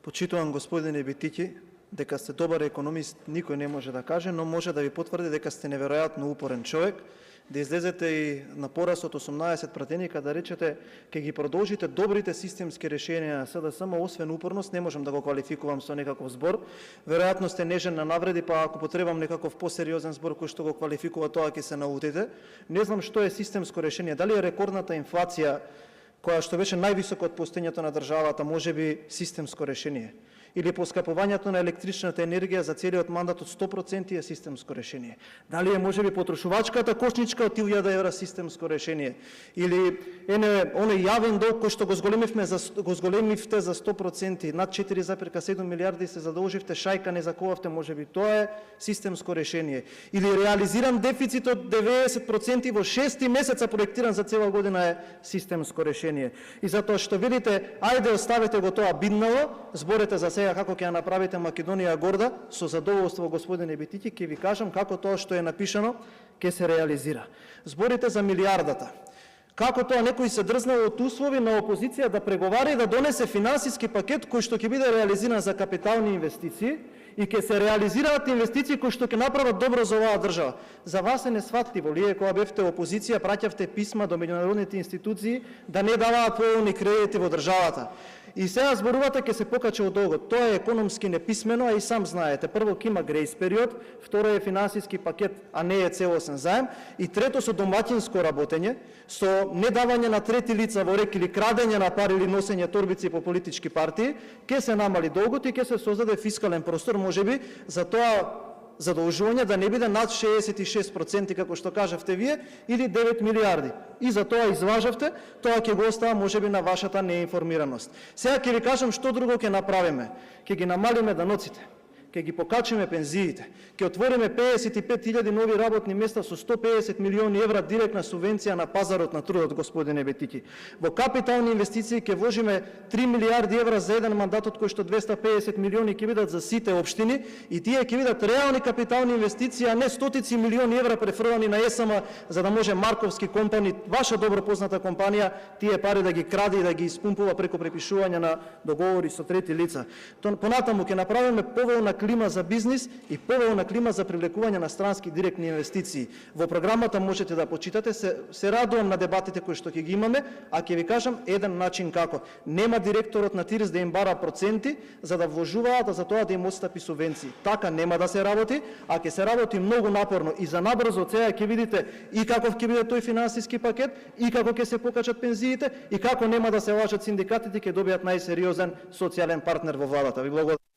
Почитувам господине Битики, дека сте добар економист, никој не може да каже, но може да ви потврди дека сте неверојатно упорен човек, да излезете и на пораз од 18 пратеника да речете ќе ги продолжите добрите системски решенија на СДСМ, освен упорност, не можам да го квалификувам со некаков збор. Веројатно сте нежен на навреди, па ако потребам некаков посериозен збор кој што го квалификува тоа, ќе се наутите. Не знам што е системско решение, дали е рекордната инфлација која што беше највисока од постоењето на државата, може би системско решение. Или поскапувањето на електричната енергија за целиот мандат од 100% е системско решение. Дали е можеби потрошувачката кошничка од 1000 евра системско решение? Или оној јавен долг кој што го зголемивте за 100%, над 4,7 милиарди се задолживте, шајка не заковавте, можеби тоа е системско решение. Или реализиран дефицит од 90% во 6 месеца проектиран за цела година е системско решение. И затоа што видите, ајде оставете го тоа биднало, зборете за сега како ќе ја направите Македонија горда, со задоволство, господине Битики, ќе ви кажам како тоа што е напишано ќе се реализира. Зборите за милиардата. Како тоа некој се дрзнал од услови на опозиција да преговара и да донесе финансиски пакет кој што ќе биде реализиран за капитални инвестиции и ќе се реализираат инвестиции кои што ќе направат добро за оваа држава. За вас е несфатливо. Лие кога бевте опозиција, праќавте писма до меѓународните институции да не даваат поволни кредити во државата. И сега зборувате ќе се покача од долгот. Тоа е економски неписмено, а и сам знаете. Прво ќе има грејс период, второ е финансиски пакет, а не е целосен заем, и трето со домаќинско работење, со недавање на трети лица во рек или крадење на пари или носење торбици по политички партии, ќе се намали долгот и ќе се создаде фискален простор, можеби за тоа задолжување да не биде над 66%, како што кажавте вие, или 9 милиарди. И за тоа изважавте, тоа ќе го остава можеби на вашата неинформираност. Сега ќе ви кажам што друго ќе направиме. Ќе ги намалиме даноците, ќе ги покачиме пензиите, ќе отвориме 55.000 нови работни места со 150 милиони евра директна субвенција на пазарот на трудот, господине Битики. Во капитални инвестиции ќе вложиме 3 милиарди евра за еден мандат, од кои што 250 милиони ќе бидат за сите општини, и тие ќе бидат реални капитални инвестиции, а не стотици милиони евра префрлани на ЕСМ, за да може Марковски компани, ваша добро позната компанија, тие пари да ги краде и да ги испумпува преку препишување на договори со трети лица. Понатаму ќе направиме поволна клима за бизнис и поволна клима за привлекување на странски директни инвестиции. Во програмата можете да почитате, се радувам на дебатите кои што ќе ги имаме, а ќе ви кажам еден начин како. Нема директорот на ТИРС да им бара проценти за да вложуваат, а за тоа да им отстапи субвенции. Така нема да се работи, а ќе се работи многу напорно и за набрзо од сега ќе видите и каков ќе биде тој финансиски пакет, и како ќе се покачат пензиите, и како нема да се лажат синдикатите, ќе добијат најсериозен социјален партнер во владата. Ви благодарам.